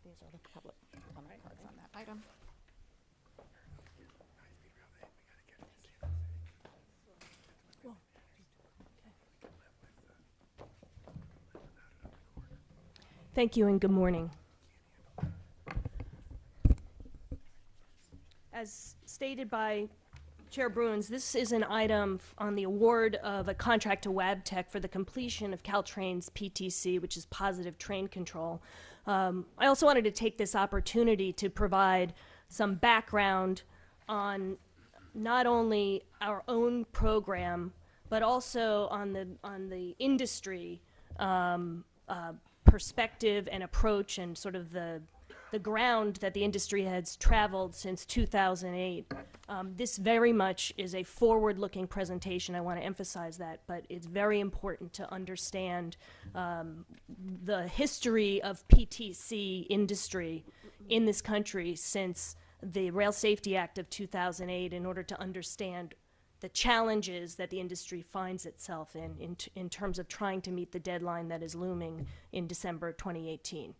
These are the public comment cards on that item. Thank you and good morning. As stated by Chair Bruins, this is an item on the award of a contract to Wabtec for the completion of Caltrain's PTC, which is positive train control. I also wanted to take this opportunity to provide some background on not only our own program, but also on the industry perspective and approach, and sort of the ground that the industry has traveled since 2008. This very much is a forward-looking presentation. I want to emphasize that, but it's very important to understand the history of PTC industry in this country since the Rail Safety Act of 2008 in order to understand the challenges that the industry finds itself in terms of trying to meet the deadline that is looming in December 2018.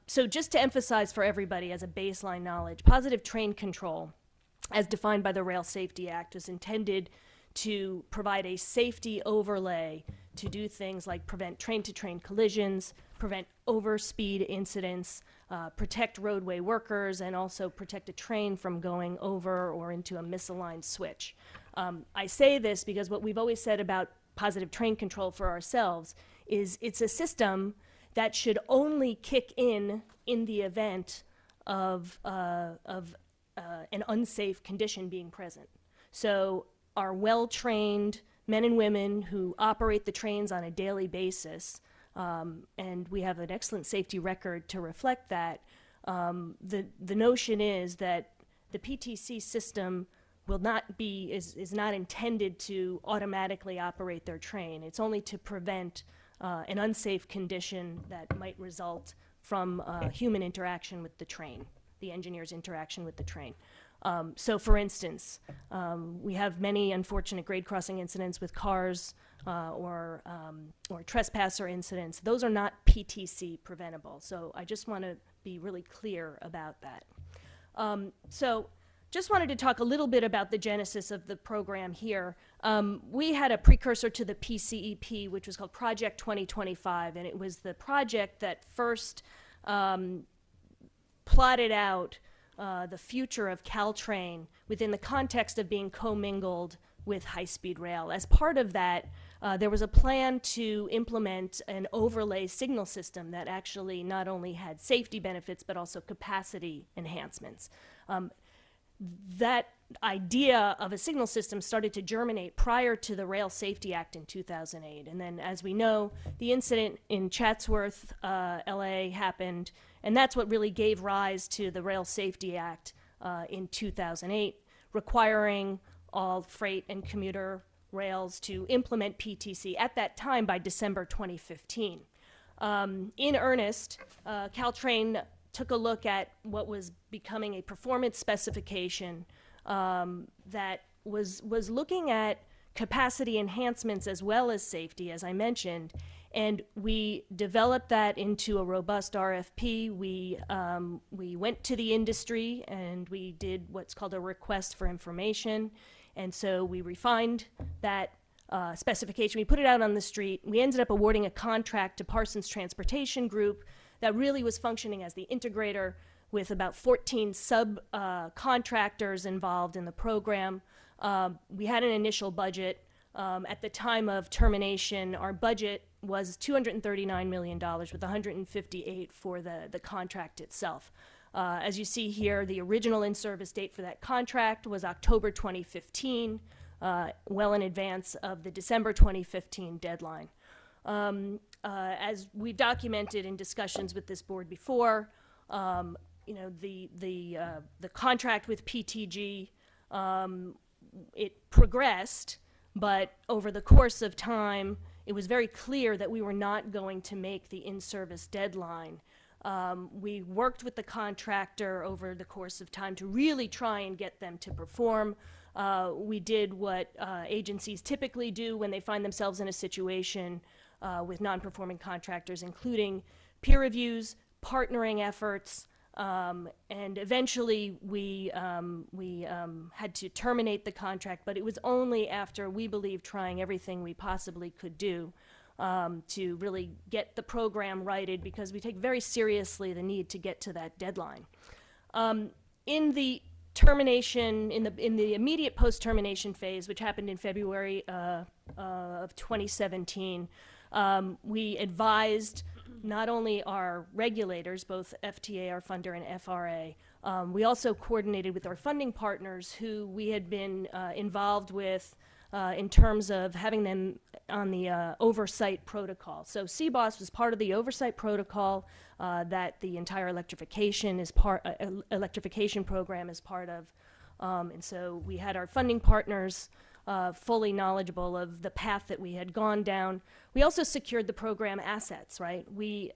So just to emphasize for everybody as a baseline knowledge, positive train control, as defined by the Rail Safety Act, is intended to provide a safety overlay to do things like prevent train-to-train collisions, prevent overspeed incidents, protect roadway workers, and also protect a train from going over or into a misaligned switch. I say this because what we've always said about positive train control for ourselves is it's a system that should only kick in the event of an unsafe condition being present. So our well-trained men and women who operate the trains on a daily basis, and we have an excellent safety record to reflect that, the notion is that the PTC system will not be, is not intended to automatically operate their train. It's only to prevent an unsafe condition that might result from human interaction with the train, the engineer's interaction with the train. So for instance, we have many unfortunate grade crossing incidents with cars or trespasser incidents. Those are not PTC preventable. So I just want to be really clear about that. So just wanted to talk a little bit about the genesis of the program here. We had a precursor to the PCEP, which was called Project 2025, and it was the project that first plotted out the future of Caltrain within the context of being commingled with high-speed rail. As part of that, there was a plan to implement an overlay signal system that actually not only had safety benefits but also capacity enhancements. That idea of a signal system started to germinate prior to the Rail Safety Act in 2008. And then, as we know, the incident in Chatsworth, LA happened, and that's what really gave rise to the Rail Safety Act in 2008, requiring all freight and commuter rails to implement PTC at that time by December 2015. In earnest, Caltrain took a look at what was becoming a performance specification that was looking at capacity enhancements as well as safety, as I mentioned, and we developed that into a robust RFP. We went to the industry and we did what's called a request for information, and so we refined that specification. We put it out on the street. We ended up awarding a contract to Parsons Transportation Group that really was functioning as the integrator with about 14 subcontractors involved in the program. We had an initial budget. At the time of termination, our budget was $239 million with $158 for the contract itself. As you see here, the original in-service date for that contract was October 2015, well in advance of the December 2015 deadline. As we've documented in discussions with this board before, you know, the contract with PTG, it progressed, but over the course of time, it was very clear that we were not going to make the in-service deadline. We worked with the contractor over the course of time to really try and get them to perform. We did what agencies typically do when they find themselves in a situation with non-performing contractors, including peer reviews, partnering efforts, and eventually we had to terminate the contract, but it was only after, we believe, trying everything we possibly could do to really get the program righted, because we take very seriously the need to get to that deadline. In the termination, in the immediate post-termination phase, which happened in February of 2017, we advised not only our regulators, both FTA, our funder, and FRA, we also coordinated with our funding partners who we had been involved with in terms of having them on the oversight protocol. So CBOSS was part of the oversight protocol that the entire electrification program is part of. And so we had our funding partners fully knowledgeable of the path that we had gone down. We also secured the program assets, right? We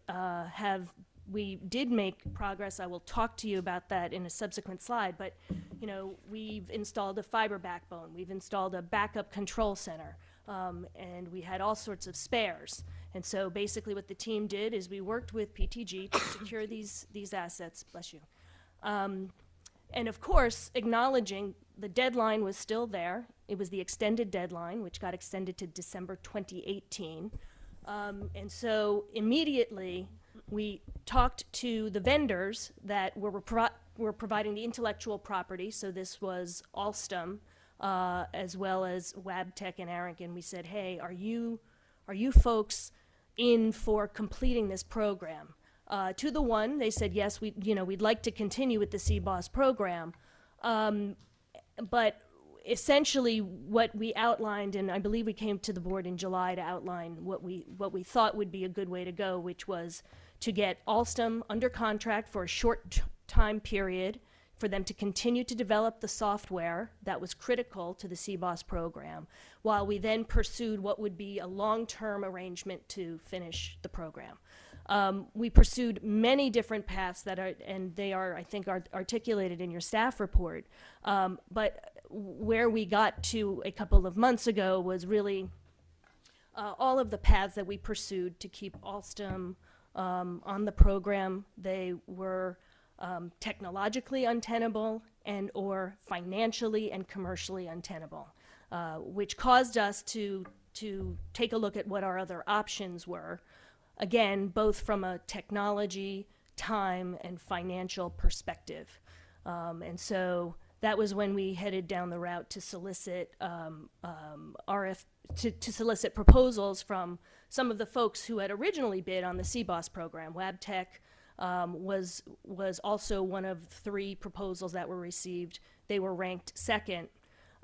did make progress. I will talk to you about that in a subsequent slide, but you know, we've installed a fiber backbone, we've installed a backup control center, and we had all sorts of spares. And so basically what the team did is we worked with PTG to secure these assets, bless you. And of course, acknowledging the deadline was still there. It was the extended deadline, which got extended to December 2018. And so immediately, we talked to the vendors that were providing the intellectual property. So this was Alstom, as well as Wabtec and Arrington. We said, hey, are you folks in for completing this program? To the one, they said, yes, we'd like to continue with the CBOSS program. But essentially what we outlined, and I believe we came to the board in July to outline what we thought would be a good way to go, which was to get Alstom under contract for a short time period for them to continue to develop the software that was critical to the CBOSS program, while we then pursued what would be a long-term arrangement to finish the program. We pursued many different paths that are, and they are, I think, articulated in your staff report. But where we got to a couple of months ago was really all of the paths that we pursued to keep Alstom on the program. They were technologically untenable and or financially and commercially untenable, which caused us to take a look at what our other options were. Again, both from a technology, time, and financial perspective. And so that was when we headed down the route to solicit to solicit proposals from some of the folks who had originally bid on the CBOSS program. Wabtec was also one of 3 proposals that were received. They were ranked second.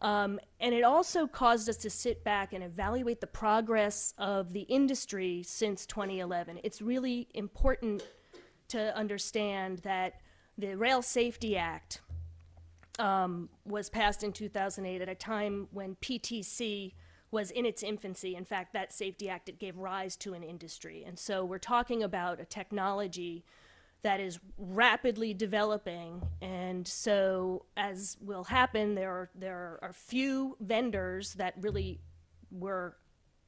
And it also caused us to sit back and evaluate the progress of the industry since 2011. It's really important to understand that the Rail Safety Act was passed in 2008 at a time when PTC was in its infancy. In fact, that Safety Act, it gave rise to an industry. And so we're talking about a technology that is rapidly developing, and so as will happen, there are few vendors that really were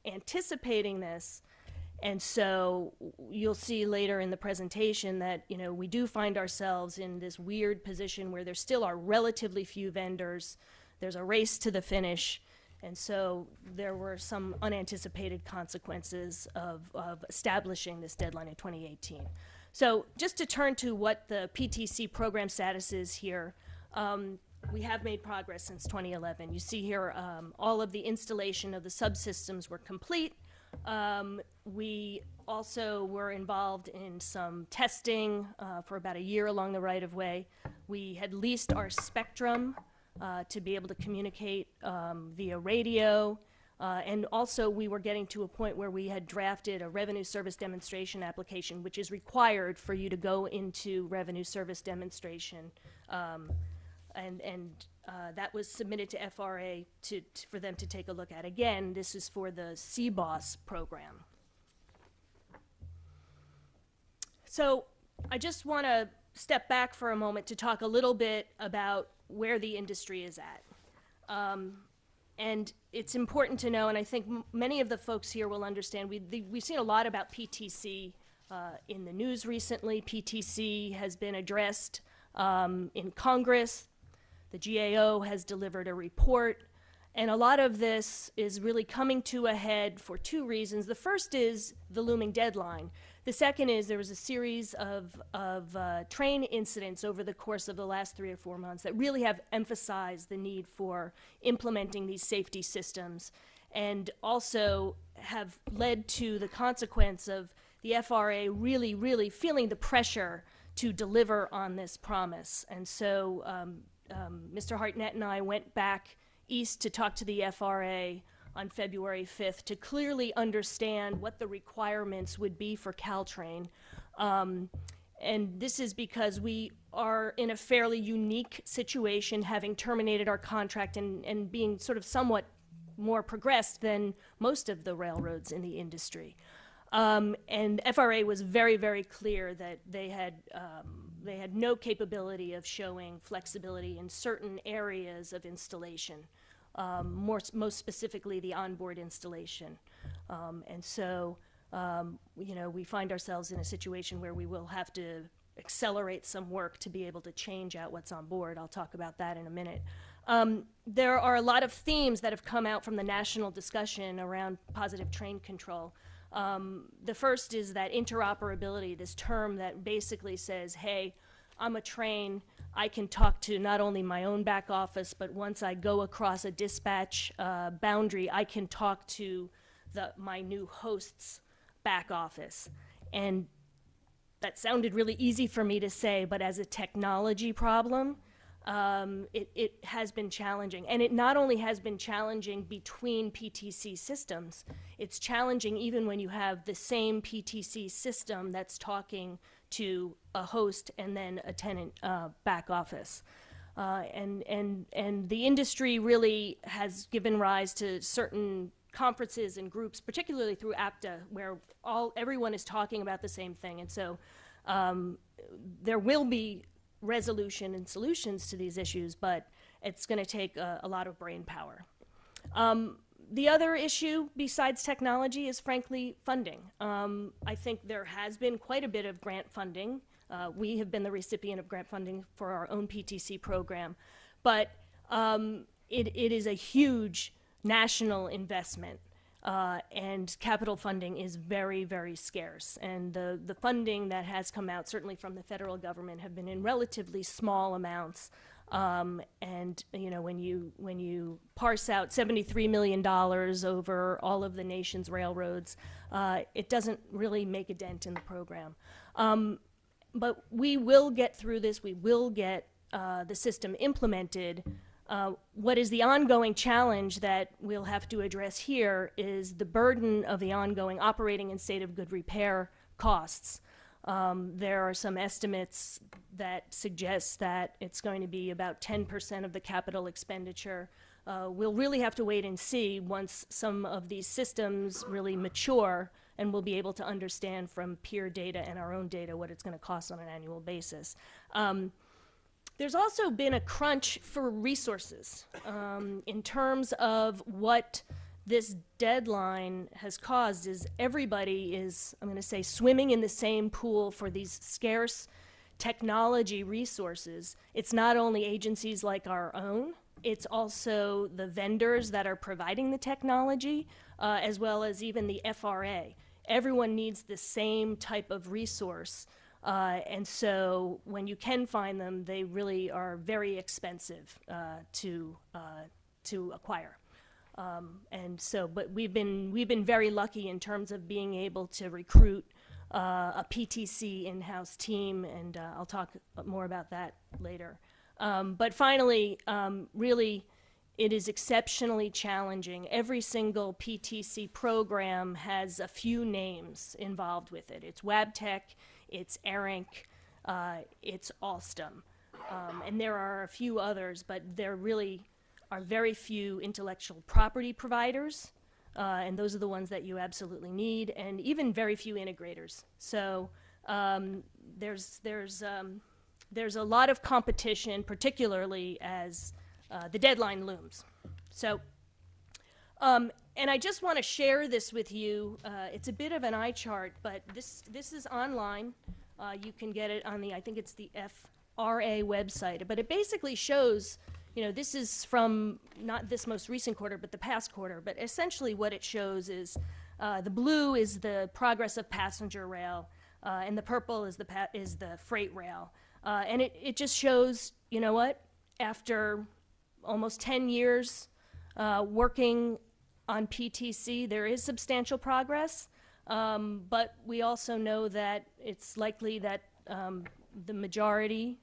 anticipating this, and so you'll see later in the presentation that we do find ourselves in this weird position where there still are relatively few vendors. There's a race to the finish, and so there were some unanticipated consequences of establishing this deadline in 2018. So just to turn to what the PTC program status is here, we have made progress since 2011. You see here all of the installation of the subsystems were complete. We also were involved in some testing for about a year along the right-of-way. We had leased our spectrum to be able to communicate via radio. And also we were getting to a point where we had drafted a revenue service demonstration application, which is required for you to go into revenue service demonstration. That was submitted to FRA for them to take a look at. Again, this is for the CBOSS program. So I just want to step back for a moment to talk a little bit about where the industry is at. And it's important to know, and I think many of the folks here will understand, we've seen a lot about PTC in the news recently. PTC has been addressed in Congress. The GAO has delivered a report. And a lot of this is really coming to a head for two reasons. The first is the looming deadline. The second is there was a series of train incidents over the course of the last 3 or 4 months that really have emphasized the need for implementing these safety systems, and also have led to the consequence of the FRA really, really feeling the pressure to deliver on this promise. And so Mr. Hartnett and I went back east to talk to the FRA on February 5th to clearly understand what the requirements would be for Caltrain. And this is because we are in a fairly unique situation, having terminated our contract and being sort of somewhat more progressed than most of the railroads in the industry. And FRA was very, very clear that they had no capability of showing flexibility in certain areas of installation, most specifically the onboard installation. And so, you know, we find ourselves in a situation where we will have to accelerate some work to be able to change out what's on board. I'll talk about that in a minute. There are a lot of themes that have come out from the national discussion around positive train control. The first is that interoperability, this term that basically says, hey, I'm a train, I can talk to not only my own back office, but once I go across a dispatch boundary, I can talk to my new host's back office. And that sounded really easy for me to say, but as a technology problem, it has been challenging. And it not only has been challenging between PTC systems, it's challenging even when you have the same PTC system that's talking to a host and then a tenant back office. And the industry really has given rise to certain conferences and groups, particularly through APTA, where everyone is talking about the same thing. And so there will be resolution and solutions to these issues, but it's going to take a lot of brain power. The other issue besides technology is frankly funding. I think there has been quite a bit of grant funding. We have been the recipient of grant funding for our own PTC program, but it is a huge national investment. And capital funding is very, very scarce. And the funding that has come out, certainly from the federal government, have been in relatively small amounts. And you know, when you parse out $73 million over all of the nation's railroads, it doesn't really make a dent in the program. But we will get through this. We will get the system implemented. What is the ongoing challenge that we'll have to address here is the burden of the ongoing operating and state of good repair costs. There are some estimates that suggest that it's going to be about 10% of the capital expenditure. We'll really have to wait and see once some of these systems really mature, and we'll be able to understand from peer data and our own data what it's going to cost on an annual basis. There's also been a crunch for resources in terms of what this deadline has caused. Is everybody is, I'm going to say, swimming in the same pool for these scarce technology resources. It's not only agencies like our own, it's also the vendors that are providing the technology, as well as even the FRA. Everyone needs the same type of resource. And so when you can find them, they really are very expensive to acquire. And so, but we've been very lucky in terms of being able to recruit a PTC in-house team, and I'll talk more about that later. But finally, really, it is exceptionally challenging. Every single PTC program has a few names involved with it. It's Wabtec, it's ARINC, it's Alstom, and there are a few others, but there really are very few intellectual property providers, and those are the ones that you absolutely need, and even very few integrators. So there's a lot of competition, particularly as the deadline looms. So And I just want to share this with you. It's a bit of an eye chart, but this is online. You can get it on the, I think it's the FRA website. But it basically shows, you know, this is from not this most recent quarter, but the past quarter. But essentially what it shows is the blue is the progress of passenger rail, and the purple is the freight rail. And it just shows, you know what, after almost 10 years working on PTC, there is substantial progress, but we also know that it's likely that the majority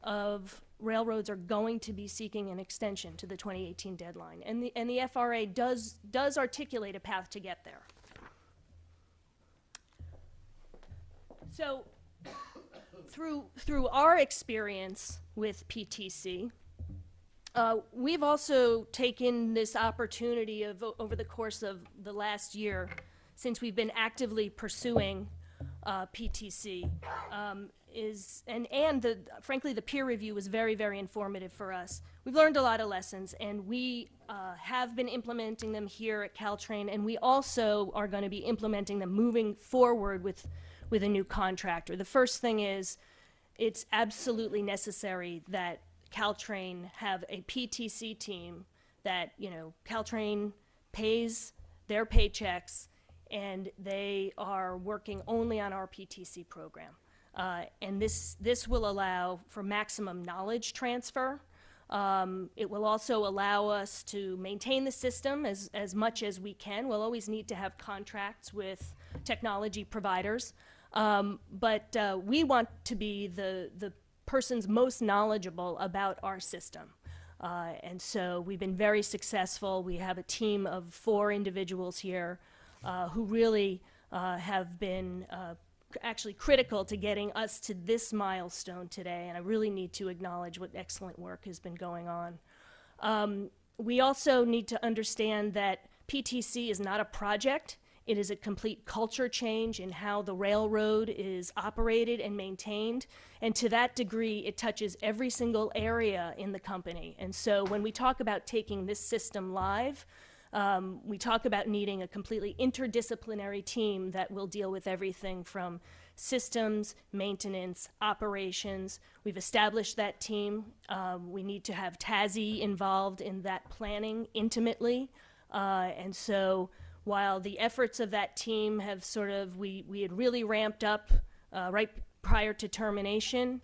of railroads are going to be seeking an extension to the 2018 deadline, and the FRA does articulate a path to get there. So, through our experience with PTC, we've also taken this opportunity of over the course of the last year, since we've been actively pursuing PTC, frankly, the peer review was very, very informative for us. We've learned a lot of lessons, and we have been implementing them here at Caltrain, and we also are going to be implementing them moving forward with a new contractor. The first thing is, it's absolutely necessary that Caltrain have a PTC team that, you know, Caltrain pays their paychecks, and they are working only on our PTC program. And this will allow for maximum knowledge transfer. It will also allow us to maintain the system as much as we can. We'll always need to have contracts with technology providers. But we want to be the person's most knowledgeable about our system. And so we've been very successful. We have a team of 4 individuals here who really have been actually critical to getting us to this milestone today, and I really need to acknowledge what excellent work has been going on. We also need to understand that PTC is not a project. It is a complete culture change in how the railroad is operated and maintained, and to that degree, it touches every single area in the company. And so when we talk about taking this system live, we talk about needing a completely interdisciplinary team that will deal with everything from systems, maintenance, operations. We've established that team. We need to have TASI involved in that planning intimately. And so while the efforts of that team have sort of, we had really ramped up right prior to termination,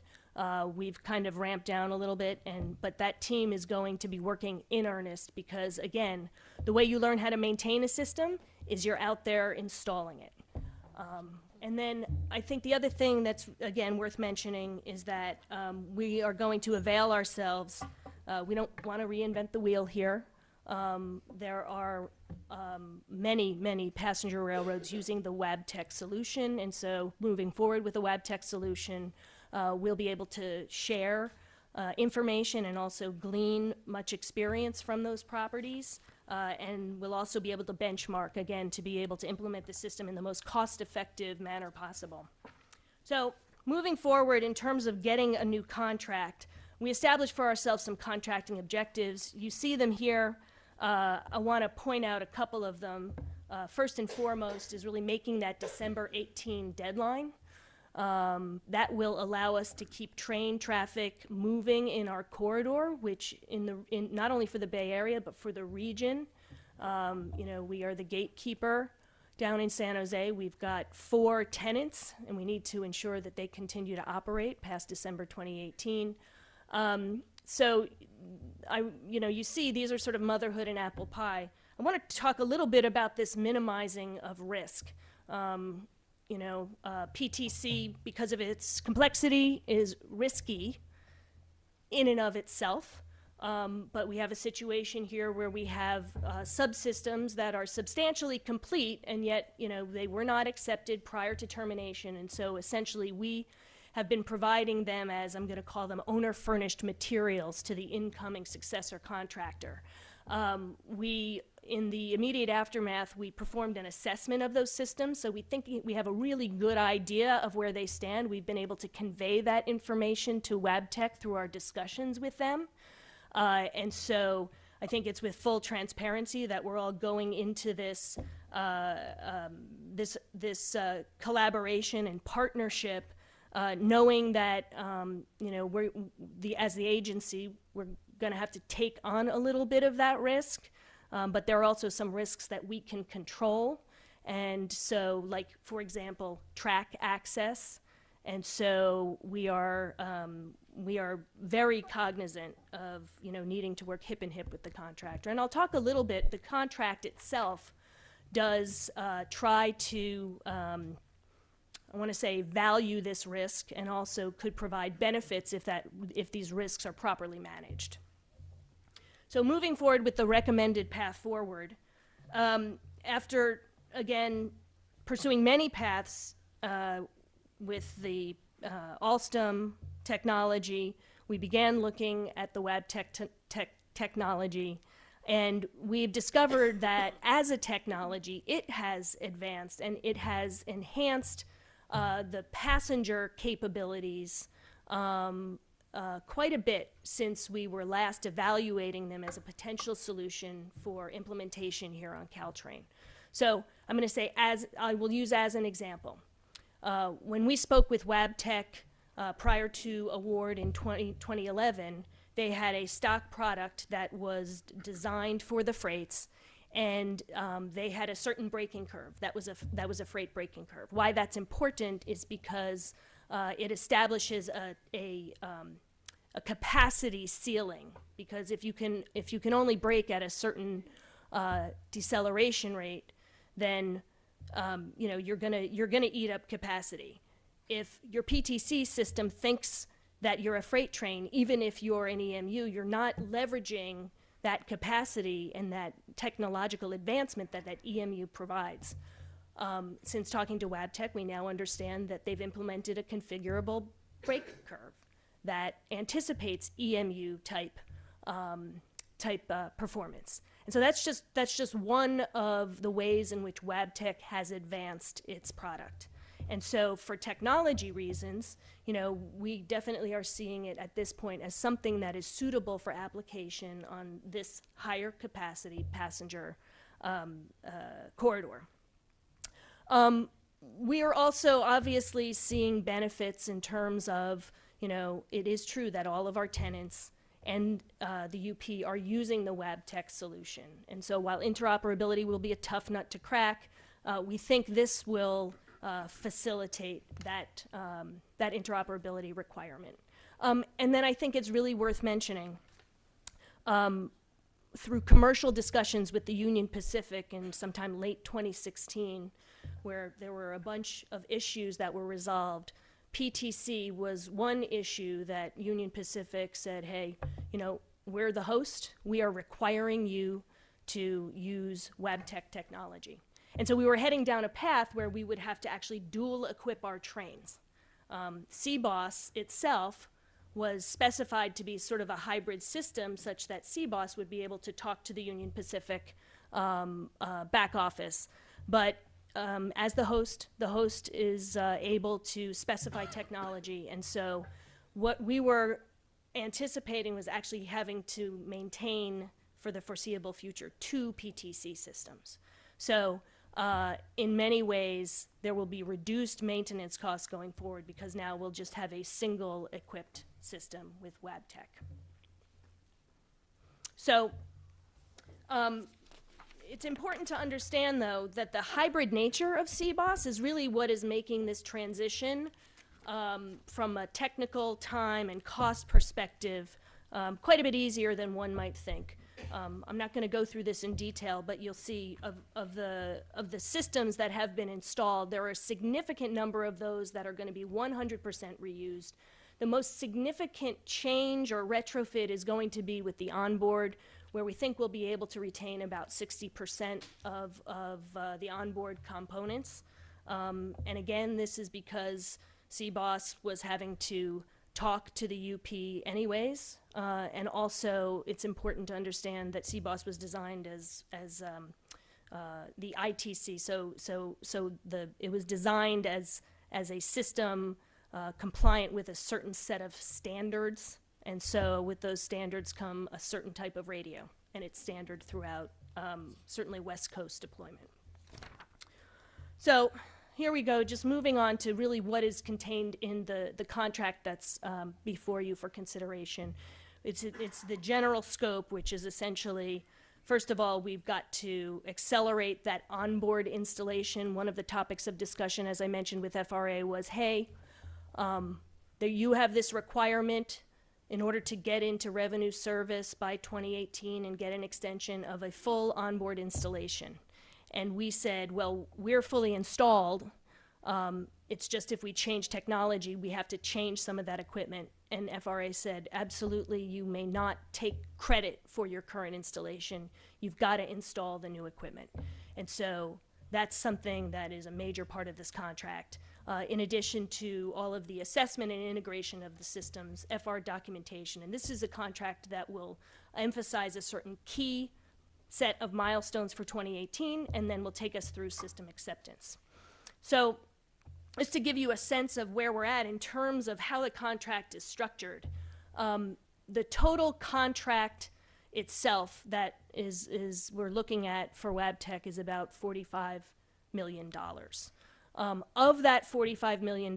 we've kind of ramped down a little bit, but that team is going to be working in earnest because, again, the way you learn how to maintain a system is you're out there installing it. And then I think the other thing that's, again, worth mentioning is that we are going to avail ourselves. We don't want to reinvent the wheel here. There are many, many passenger railroads using the Wabtec solution, and so moving forward with the Wabtec solution, we'll be able to share information and also glean much experience from those properties, and we'll also be able to benchmark, again, to be able to implement the system in the most cost-effective manner possible. So moving forward in terms of getting a new contract, we established for ourselves some contracting objectives. You see them here. I want to point out a couple of them. First and foremost is really making that December 18 deadline. That will allow us to keep train traffic moving in our corridor, which not only for the Bay Area, but for the region. You know, we are the gatekeeper down in San Jose. We've got 4 tenants, and we need to ensure that they continue to operate past December 2018. So, you know, you see these are sort of motherhood and apple pie. I want to talk a little bit about this minimizing of risk. You know, PTC, because of its complexity, is risky in and of itself. But we have a situation here where we have subsystems that are substantially complete, and yet, you know, they were not accepted prior to termination. And so essentially we have been providing them as, I'm going to call them, owner-furnished materials to the incoming successor contractor. In the immediate aftermath, we performed an assessment of those systems, so we think we have a really good idea of where they stand. We've been able to convey that information to Wabtec through our discussions with them. And so I think it's with full transparency that we're all going into this collaboration and partnership, knowing that as the agency, we're going to have to take on a little bit of that risk, but there are also some risks that we can control. And so, like, for example, track access. And so we are very cognizant of, needing to work hip in hip with the contractor. And I'll talk a little bit, the contract itself does try to, I want to say, value this risk, and also could provide benefits if these risks are properly managed. So moving forward with the recommended path forward, after, again, pursuing many paths with the Alstom technology, we began looking at the Wabtec technology, and we've discovered that as a technology, it has advanced and it has enhanced the passenger capabilities quite a bit since we were last evaluating them as a potential solution for implementation here on Caltrain. So I'm going to say, I will use as an example. When we spoke with Wabtec prior to award in 2011, they had a stock product that was designed for the freights, and they had a certain braking curve. That was a freight braking curve. Why that's important is because it establishes a capacity ceiling. Because if you can only brake at a certain deceleration rate, then you're gonna eat up capacity. If your PTC system thinks that you're a freight train, even if you're an EMU, you're not leveraging that capacity and that technological advancement that EMU provides. Since talking to Wabtec, we now understand that they've implemented a configurable brake curve that anticipates EMU type performance. And so that's just one of the ways in which Wabtec has advanced its product. And so for technology reasons, we definitely are seeing it at this point as something that is suitable for application on this higher capacity passenger corridor. We are also obviously seeing benefits in terms of, it is true that all of our tenants and the UP are using the Wabtec solution. And so while interoperability will be a tough nut to crack, we think this will facilitate that interoperability requirement. And then I think it's really worth mentioning, through commercial discussions with the Union Pacific in sometime late 2016, where there were a bunch of issues that were resolved, PTC was one issue that Union Pacific said, hey, we're the host. We are requiring you to use Wabtec technology. And so we were heading down a path where we would have to actually dual equip our trains. CBOSS itself was specified to be sort of a hybrid system such that CBOSS would be able to talk to the Union Pacific back office. But as the host is able to specify technology. And so what we were anticipating was actually having to maintain, for the foreseeable future, 2 PTC systems. So in many ways, there will be reduced maintenance costs going forward because now we'll just have a single equipped system with Wabtec. So it's important to understand, though, that the hybrid nature of CBOSS is really what is making this transition from a technical time and cost perspective quite a bit easier than one might think. I'm not going to go through this in detail, but you'll see of the systems that have been installed, there are a significant number of those that are going to be 100% reused. The most significant change or retrofit is going to be with the onboard, where we think we'll be able to retain about 60% of the onboard components. And again, this is because CBOSS was having to talk to the UP anyways, and also it's important to understand that CBOSS was designed as the ITC, it was designed as a system compliant with a certain set of standards, and so with those standards come a certain type of radio. and it's standard throughout, certainly West Coast deployment. So here we go, just moving on to really what is contained in the contract that's before you for consideration. It's the general scope, which is essentially, first of all, we've got to accelerate that onboard installation. One of the topics of discussion, as I mentioned with FRA, was, hey, that you have this requirement in order to get into revenue service by 2018 and get an extension of a full onboard installation. And we said, well, we're fully installed. It's just if we change technology, we have to change some of that equipment. And FRA said, absolutely, you may not take credit for your current installation. You've got to install the new equipment. And so that's something that is a major part of this contract. In addition to all of the assessment and integration of the systems, FR documentation. And this is a contract that will emphasize a certain key set of milestones for 2018, and then will take us through system acceptance. So just to give you a sense of where we're at in terms of how the contract is structured, the total contract itself that we're looking at for Wabtec is about $45 million. Of that $45 million,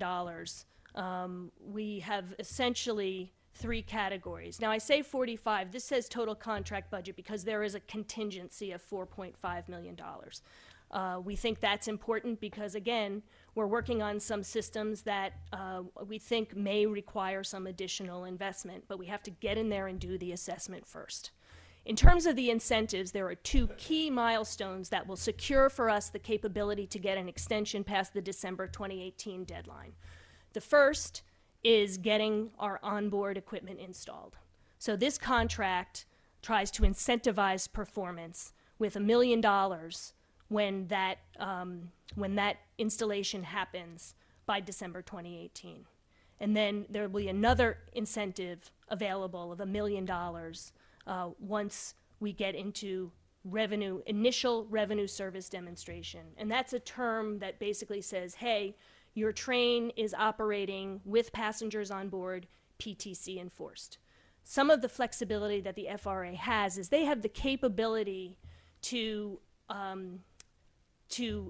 we have essentially 3 categories. Now I say 45, this says total contract budget because there is a contingency of $4.5 million. We think that's important because, again, we're working on some systems that we think may require some additional investment, but we have to get in there and do the assessment first. In terms of the incentives, there are 2 key milestones that will secure for us the capability to get an extension past the December 2018 deadline. The first is getting our onboard equipment installed. So this contract tries to incentivize performance with $1 million when that installation happens by December 2018. And then there will be another incentive available of $1 million once we get into initial revenue service demonstration. And that's a term that basically says, hey, your train is operating with passengers on board, PTC enforced. Some of the flexibility that the FRA has is they have the capability to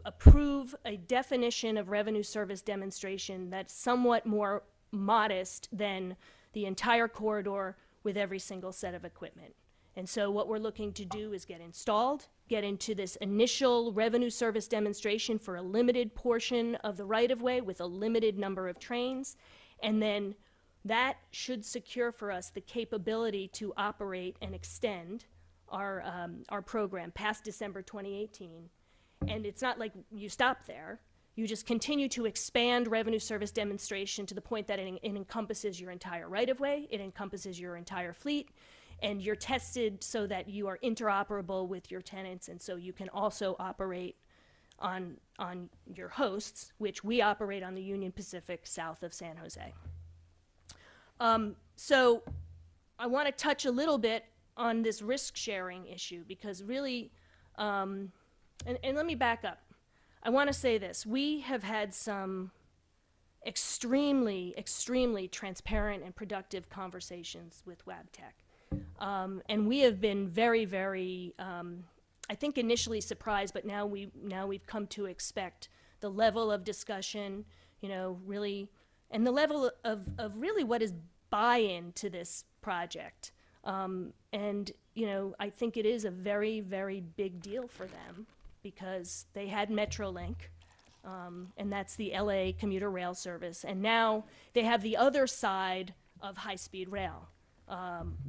approve a definition of revenue service demonstration that's somewhat more modest than the entire corridor with every single set of equipment. And so what we're looking to do is get installed, get into this initial revenue service demonstration for a limited portion of the right-of-way with a limited number of trains, and then that should secure for us the capability to operate and extend our program past December 2018. And it's not like you stop there. You just continue to expand revenue service demonstration to the point that it encompasses your entire right-of-way, it encompasses your entire fleet, and you're tested so that you are interoperable with your tenants, and so you can also operate on your hosts, which we operate on the Union Pacific south of San Jose. So I want to touch a little bit on this risk-sharing issue because really, and let me back up. I want to say this. We have had some extremely, extremely transparent and productive conversations with Wabtec. And we have been very, very, I think initially surprised, but now we've come to expect the level of discussion, really, and the level of really what is buy-in to this project. And, I think it is a very, very big deal for them because they had Metrolink, and that's the LA commuter rail service. And now they have the other side of high-speed rail.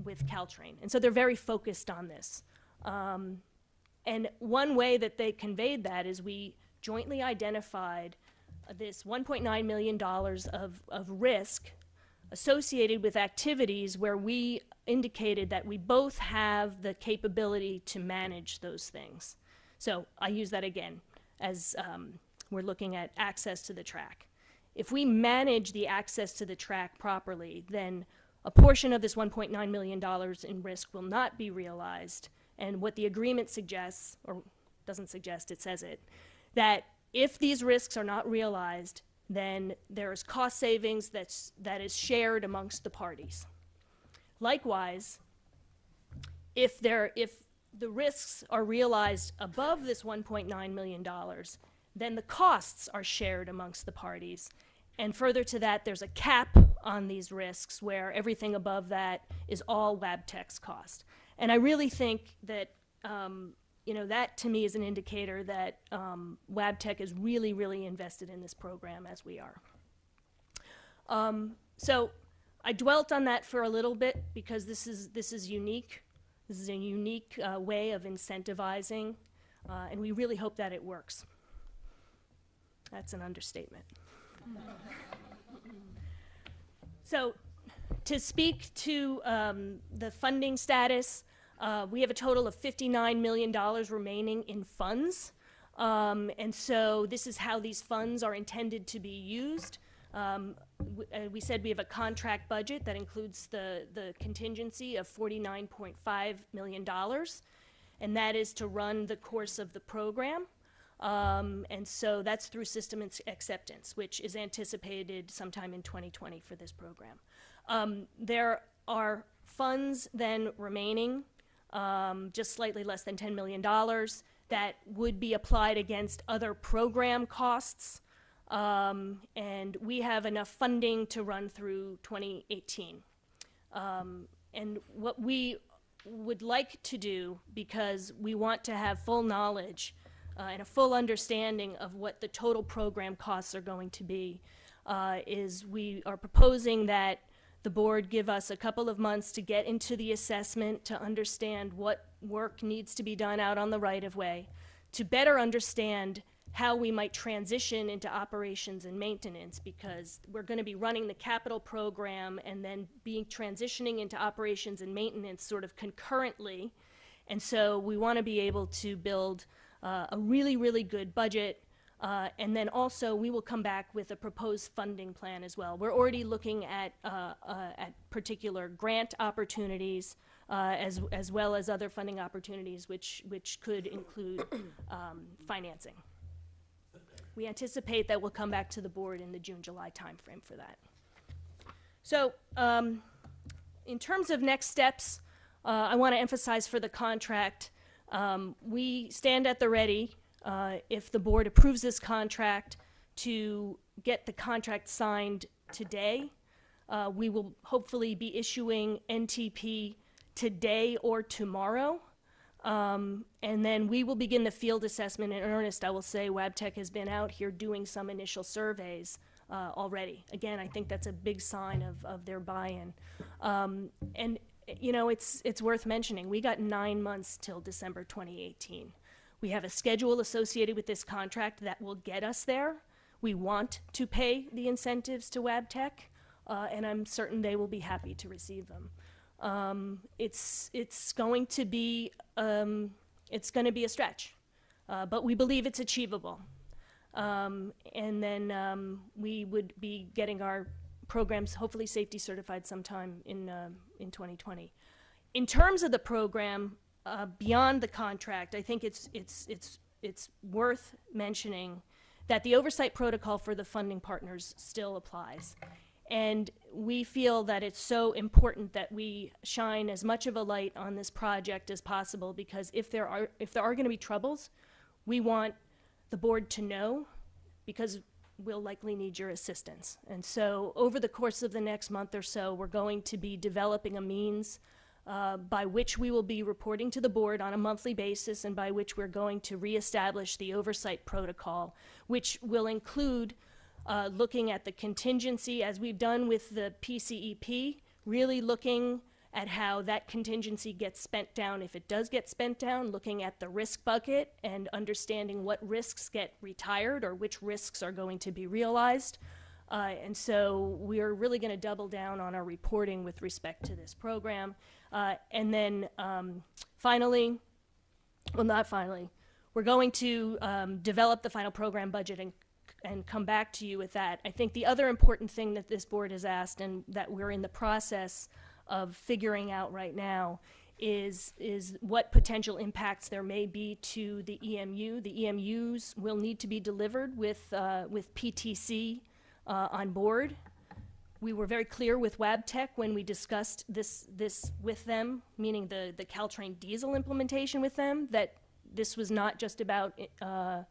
With Caltrain. And so they're very focused on this. And one way that they conveyed that is we jointly identified this $1.9 million of risk associated with activities where we indicated that we both have the capability to manage those things. So I use that again as we're looking at access to the track. If we manage the access to the track properly, then a portion of this $1.9 million in risk will not be realized. And what the agreement suggests, or doesn't suggest, it says it, that if these risks are not realized, then there is cost savings that is shared amongst the parties. Likewise, if the risks are realized above this $1.9 million, then the costs are shared amongst the parties. And further to that, there's a cap on these risks where everything above that is all Wabtec's cost. And I really think that, that to me is an indicator that Wabtec is really, really invested in this program as we are. So I dwelt on that for a little bit because this is unique. This is a unique way of incentivizing, and we really hope that it works. That's an understatement. So to speak to the funding status, we have a total of $59 million remaining in funds. And so this is how these funds are intended to be used. We said we have a contract budget that includes the contingency of $49.5 million, and that is to run the course of the program. And so that's through system acceptance, which is anticipated sometime in 2020 for this program. There are funds then remaining, just slightly less than $10 million, that would be applied against other program costs. And we have enough funding to run through 2018. And what we would like to do, because we want to have full knowledge and a full understanding of what the total program costs are going to be, is we are proposing that the board give us a couple of months to get into the assessment, to understand what work needs to be done out on the right-of-way, to better understand how we might transition into operations and maintenance, because we're going to be running the capital program and then transitioning into operations and maintenance sort of concurrently. And so we want to be able to build a really, really good budget. And then also we will come back with a proposed funding plan as well. We're already looking at particular grant opportunities as well as other funding opportunities which could include financing. We anticipate that we'll come back to the board in the June-July timeframe for that. So in terms of next steps, I want to emphasize for the contract, we stand at the ready if the board approves this contract to get the contract signed today. We will hopefully be issuing NTP today or tomorrow. And then we will begin the field assessment in earnest. I will say Wabtec has been out here doing some initial surveys already. Again, I think that's a big sign of their buy-in. And you know, it's worth mentioning, we got 9 months till December 2018. We have a schedule associated with this contract that will get us there. We want to pay the incentives to Wabtec, and I'm certain they will be happy to receive them. It's going to be a stretch, but we believe it's achievable. And then we would be getting our programs hopefully safety certified sometime in 2020. In terms of the program, beyond the contract, I think it's worth mentioning that the oversight protocol for the funding partners still applies. And we feel that it's so important that we shine as much of a light on this project as possible, because if there are going to be troubles, we want the board to know, because we'll likely need your assistance. And so over the course of the next month or so, we're going to be developing a means by which we will be reporting to the board on a monthly basis, and by which we're going to reestablish the oversight protocol, which will include looking at the contingency, as we've done with the PCEP, really looking at how that contingency gets spent down if it does get spent down, looking at the risk bucket and understanding what risks get retired or which risks are going to be realized. And so we're really going to double down on our reporting with respect to this program. And then finally, well, not finally, we're going to develop the final program budget and come back to you with that. I think the other important thing that this board has asked, and that we're in the process of figuring out right now, is what potential impacts there may be to the EMU. The EMUs will need to be delivered with PTC on board. We were very clear with Wabtec when we discussed this with them, meaning the Caltrain diesel implementation with them, that this was not just about a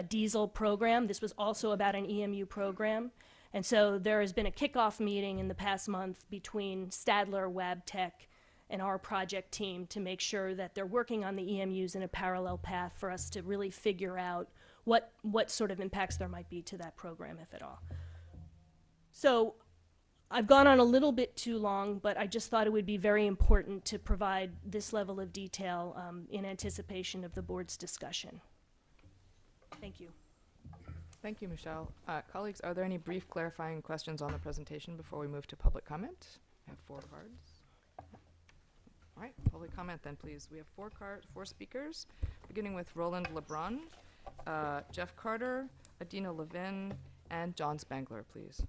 diesel program. This was also about an EMU program. And so there has been a kickoff meeting in the past month between Stadler, Wabtec, and our project team to make sure that they're working on the EMUs in a parallel path for us to really figure out what sort of impacts there might be to that program, if at all. So I've gone on a little bit too long, but I just thought it would be very important to provide this level of detail in anticipation of the board's discussion. Thank you. Thank you, Michelle. Colleagues, are there any brief clarifying questions on the presentation before we move to public comment? I have 4 cards. All right, public comment then, please. We have 4 speakers, beginning with Roland LeBrun, Jeff Carter, Adina Levin, and John Spangler, please.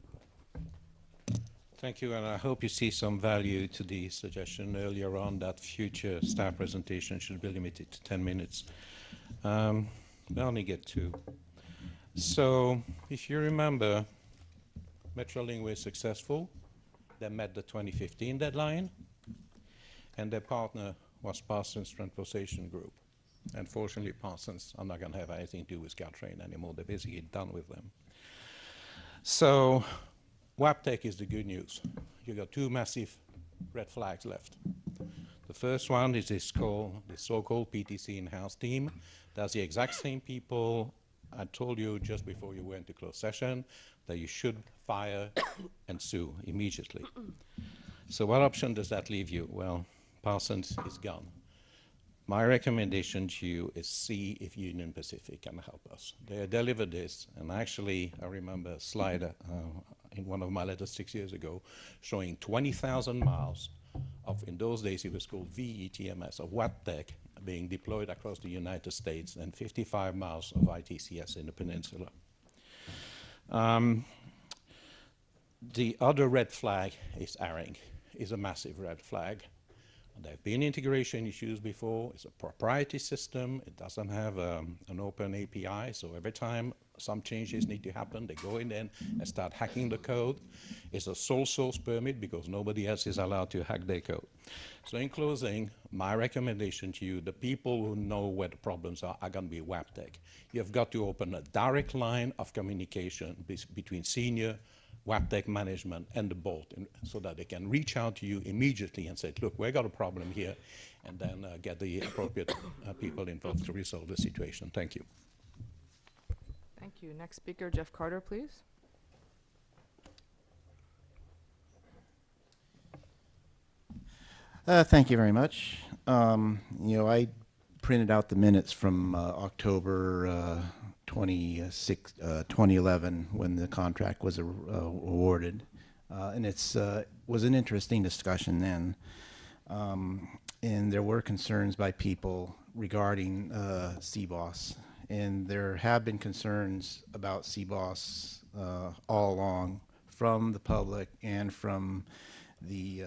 Thank you, and I hope you see some value to the suggestion earlier on that future staff presentation should be limited to 10 minutes. I only get 2. So, if you remember, Metrolink was successful. They met the 2015 deadline, and their partner was Parsons Transportation Group. Unfortunately, Parsons are not going to have anything to do with Caltrain anymore. They're basically done with them. So, Wabtec is the good news. You got 2 massive red flags left. The first one is the so-called PTC in-house team. That's the exact same people I told you just before you went to closed session that you should fire and sue immediately. So what option does that leave you? Well, Parsons is gone. My recommendation to you is see if Union Pacific can help us. They delivered this, and actually I remember a slide in one of my letters 6 years ago showing 20,000 miles of, in those days it was called VETMS, of Wabtec being deployed across the United States, and 55 miles of ITCS in the peninsula. The other red flag is ARINC, is a massive red flag. There have been integration issues before. It's a proprietary system. It doesn't have an open API, so every time some changes need to happen, they go in there and start hacking the code. It's a sole source permit because nobody else is allowed to hack their code. So in closing, my recommendation to you, the people who know where the problems are going to be Wabtec. You've got to open a direct line of communication between senior Wabtec management and the board, so that they can reach out to you immediately and say, look, we've got a problem here, and then get the appropriate people involved to resolve the situation. Thank you. Thank you. Next speaker, Jeff Carter, please. Thank you very much. I printed out the minutes from October 2011 when the contract was awarded, and it was an interesting discussion then. And there were concerns by people regarding CBOSS, and there have been concerns about CBOSS all along from the public and from the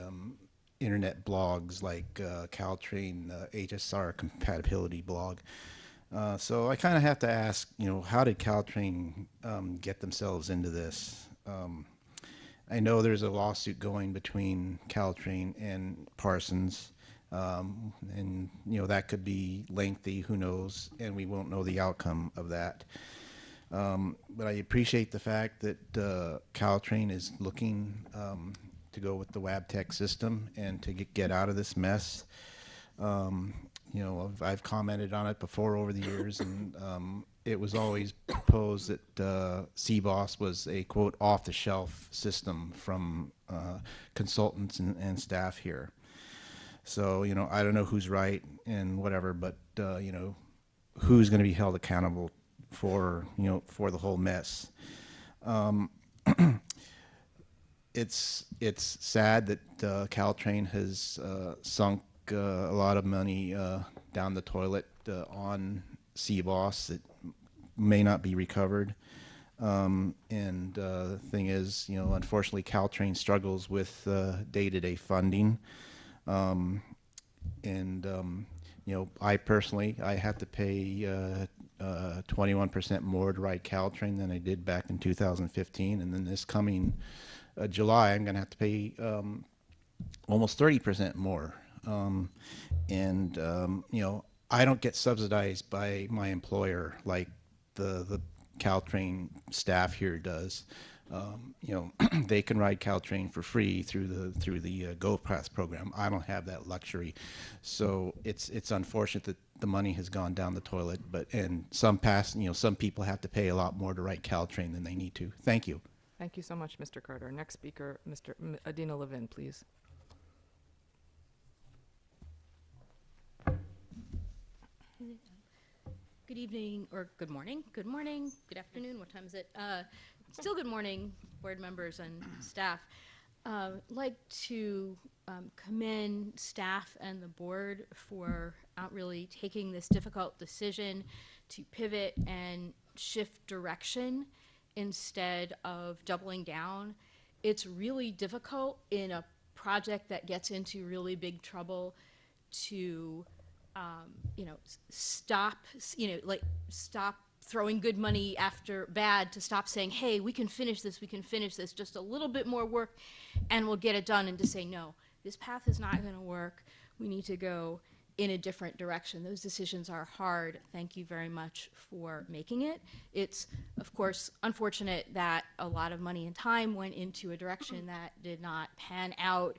internet blogs like Caltrain HSR compatibility blog. So I kind of have to ask, how did Caltrain get themselves into this? I know there's a lawsuit going between Caltrain and Parsons, and that could be lengthy, who knows, and we won't know the outcome of that. But I appreciate the fact that Caltrain is looking to go with the Wabtec system and to get out of this mess. I've commented on it before over the years, and it was always proposed that CBOSS was a, quote, off-the-shelf system from consultants and staff here. So, I don't know who's right and whatever, but, who's going to be held accountable for, for the whole mess. It's sad that Caltrain has sunk a lot of money down the toilet on CBOSS that may not be recovered. And the thing is, unfortunately, Caltrain struggles with day-to-day funding. I personally, I have to pay 21% more to ride Caltrain than I did back in 2015, and then this coming July, I'm going to have to pay almost 30% more. I don't get subsidized by my employer like the Caltrain staff here does. They can ride Caltrain for free through the Go Pass program. I don't have that luxury, so it's unfortunate that the money has gone down the toilet. And some people have to pay a lot more to ride Caltrain than they need to. Thank you. Thank you so much, Mr. Carter. Next speaker, Adina Levin, please. Good evening, or good morning, good afternoon, what time is it? Still good morning, board members and staff. I'd like to commend staff and the board for really taking this difficult decision to pivot and shift direction instead of doubling down. It's really difficult in a project that gets into really big trouble to stop throwing good money after bad, to stop saying, hey, we can finish this, just a little bit more work and we'll get it done, and to say, no, this path is not going to work. We need to go in a different direction. Those decisions are hard. Thank you very much for making it. It's, of course, unfortunate that a lot of money and time went into a direction that did not pan out.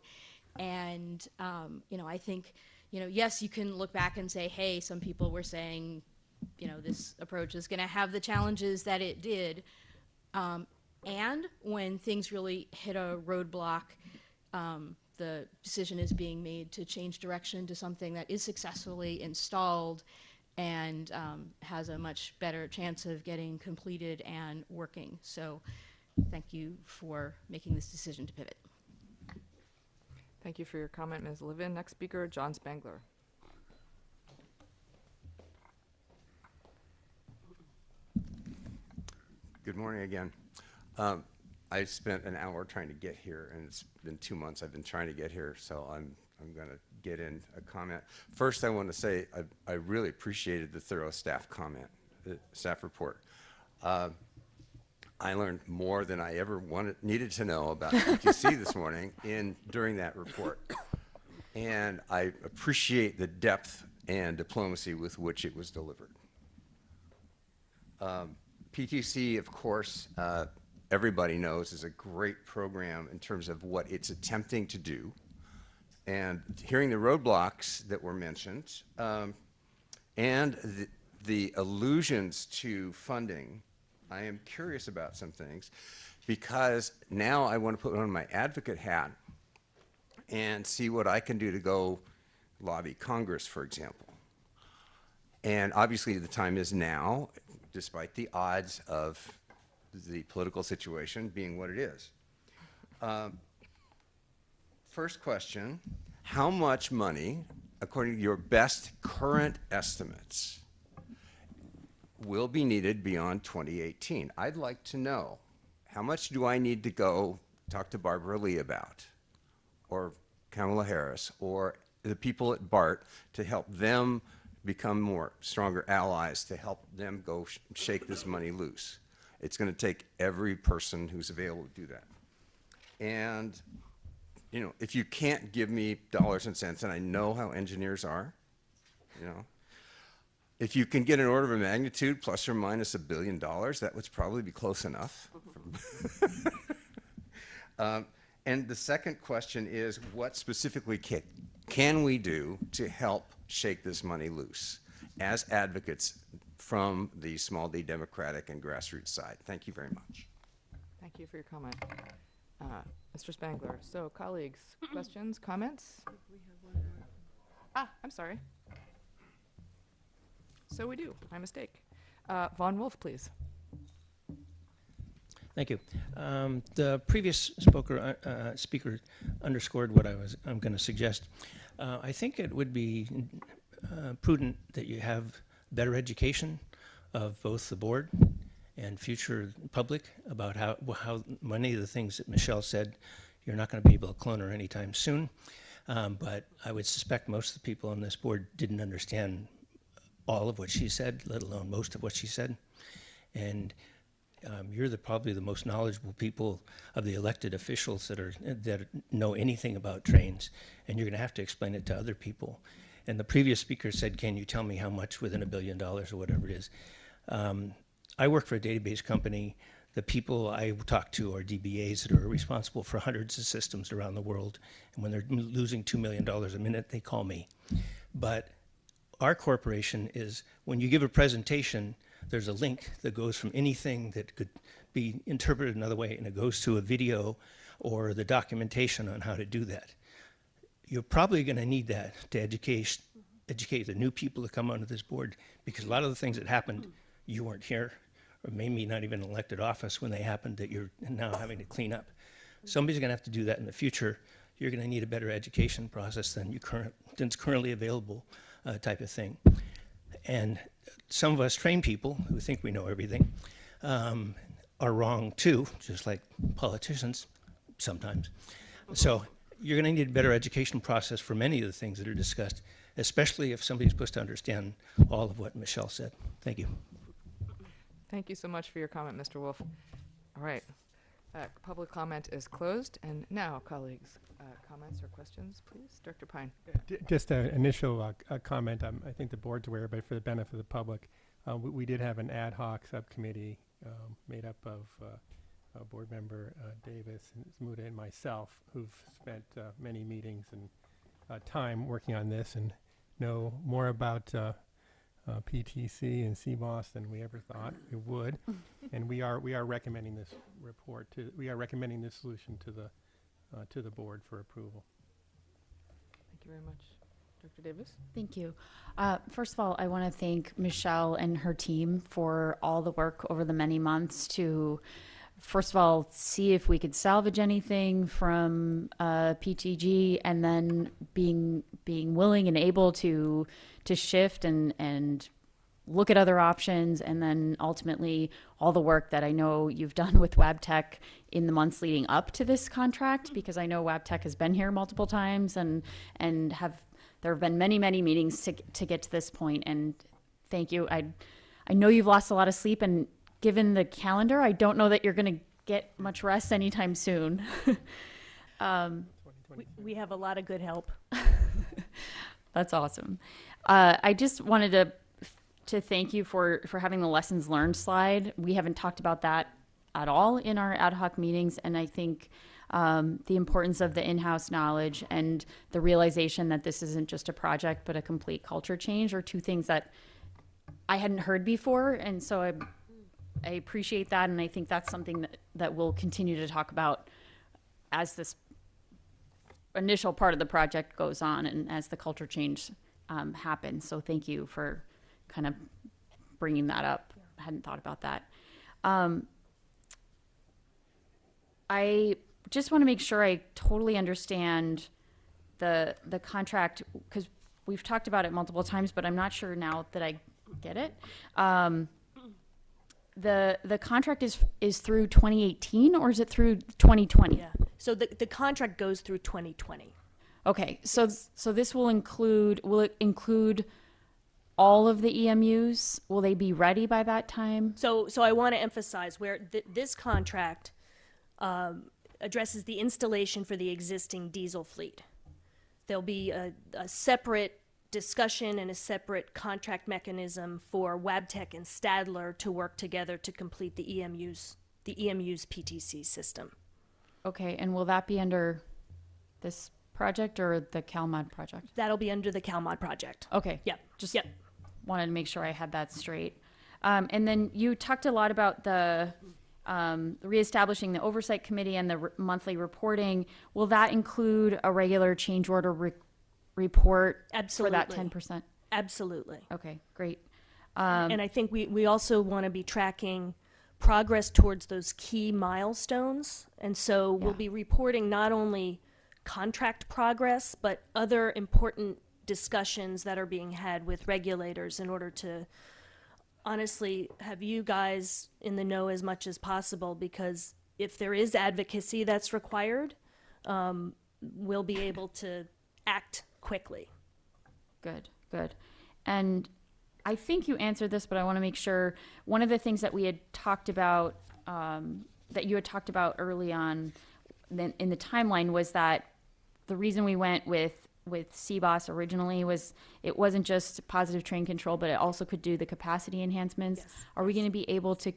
And, I think, yes, you can look back and say, hey, some people were saying, this approach is going to have the challenges that it did. And when things really hit a roadblock, the decision is being made to change direction to something that is successfully installed and has a much better chance of getting completed and working. So thank you for making this decision to pivot. Thank you for your comment, Ms. Levin. Next speaker, John Spangler. Good morning again. I spent an hour trying to get here, and it's been 2 months I've been trying to get here, so I'm going to get in a comment. First, I want to say I really appreciated the thorough staff comment, the staff report. I learned more than I ever needed to know about PTC this morning during that report. And I appreciate the depth and diplomacy with which it was delivered. PTC, of course, everybody knows, is a great program in terms of what it's attempting to do. And hearing the roadblocks that were mentioned and the allusions to funding, I am curious about some things, because now I want to put on my advocate hat and see what I can do to go lobby Congress, for example. And obviously the time is now, despite the odds of the political situation being what it is. First question, how much money, according to your best current estimates, will be needed beyond 2018? I'd like to know, how much do I need to go talk to Barbara Lee about, or Kamala Harris, or the people at BART to help them become stronger allies, to help them go shake this money loose? It's going to take every person who's available to do that. And, if you can't give me dollars and cents, and I know how engineers are, if you can get an order of magnitude plus or minus $1 billion, that would probably be close enough. And the second question is, what specifically can we do to help shake this money loose as advocates from the small d Democratic and grassroots side? Thank you very much. Thank you for your comment. Mr. Spangler. So, colleagues, questions, comments? I'm sorry. So we do. My mistake. Von Wolf, please. Thank you. The previous speaker underscored what I'm going to suggest. I think it would be prudent that you have better education of both the board and future public about how many of the things that Michelle said you're not going to be able to clone her anytime soon. But I would suspect most of the people on this board didn't understand all of what she said, let alone most of what she said. And You're probably the most knowledgeable people of the elected officials that know anything about trains, and you're going to have to explain it to other people. And the previous speaker said, can you tell me how much within $1 billion or whatever it is? I work for a database company. The people I talk to are DBAs that are responsible for hundreds of systems around the world. And when they're losing $2 million a minute, they call me. But our corporation is, when you give a presentation, there's a link that goes from anything that could be interpreted another way, and it goes to a video or the documentation on how to do that. You're probably going to need that to educate the new people that come onto this board, because a lot of the things that happened, you weren't here, or maybe not even elected office when they happened, that you're now having to clean up. Somebody's going to have to do that in the future. You're going to need a better education process than that's currently available, type of thing. And some of us trained people who think we know everything are wrong too, just like politicians sometimes. So you're going to need a better education process for many of the things that are discussed, especially if somebody's supposed to understand all of what Michelle said. Thank you. Thank you so much for your comment, Mr. Wolf. All right. Public comment is closed. And now, colleagues, comments or questions, please? Director Pine. Just an initial comment. I think the board's aware, but for the benefit of the public, we did have an ad hoc subcommittee made up of board member Davis, Zmuda, and myself, who've spent many meetings and time working on this and know more about PTC and CBOSS than we ever thought we would. And we are recommending this report we are recommending this solution to the board for approval. Thank you very much. Dr. Davis? Thank you. First of all, I want to thank Michelle and her team for all the work over the many months to, first of all, see if we could salvage anything from PTG, and then being willing and able to shift and look at other options, and then ultimately all the work that I know you've done with Wabtec in the months leading up to this contract, because I know Wabtec has been here multiple times and there have been many meetings to get to this point, and thank you. I know you've lost a lot of sleep, and given the calendar, I don't know that you're going to get much rest anytime soon. We have a lot of good help. That's awesome. I just wanted to thank you for having the lessons learned slide. We haven't talked about that at all in our ad hoc meetings, and I think the importance of the in-house knowledge and the realization that this isn't just a project but a complete culture change are two things that I hadn't heard before, and so I appreciate that, and I think that's something that we'll continue to talk about as this initial part of the project goes on and as the culture change happens. So thank you for kind of bringing that up. I hadn't thought about that. I just want to make sure I totally understand the contract, because we've talked about it multiple times, but I'm not sure now that I get it. The contract is through 2018, or is it through 2020? Yeah. So the contract goes through 2020. Okay. So this will it include all of the EMUs? Will they be ready by that time? So I want to emphasize where this contract addresses the installation for the existing diesel fleet. There'll be a separate discussion and a separate contract mechanism for Wabtec and Stadler to work together to complete the EMU's PTC system. Okay, and will that be under this project or the CalMod project? That'll be under the CalMod project. Okay. Yep. Just wanted to make sure I had that straight. And then you talked a lot about the reestablishing the oversight committee and the monthly reporting. Will that include a regular change order report Absolutely. for that 10%? Absolutely. Okay, great. And I think we also want to be tracking progress towards those key milestones. And so we'll be reporting not only contract progress, but other important discussions that are being had with regulators in order to honestly have you guys in the know as much as possible, because if there is advocacy that's required, we'll be able to act quickly. Good. And I think you answered this, but I want to make sure. One of the things that we had talked about that you had talked about early on then in the timeline was that the reason we went with CBOSS originally was it wasn't just positive train control, but it also could do the capacity enhancements. Yes. Are we going to be able to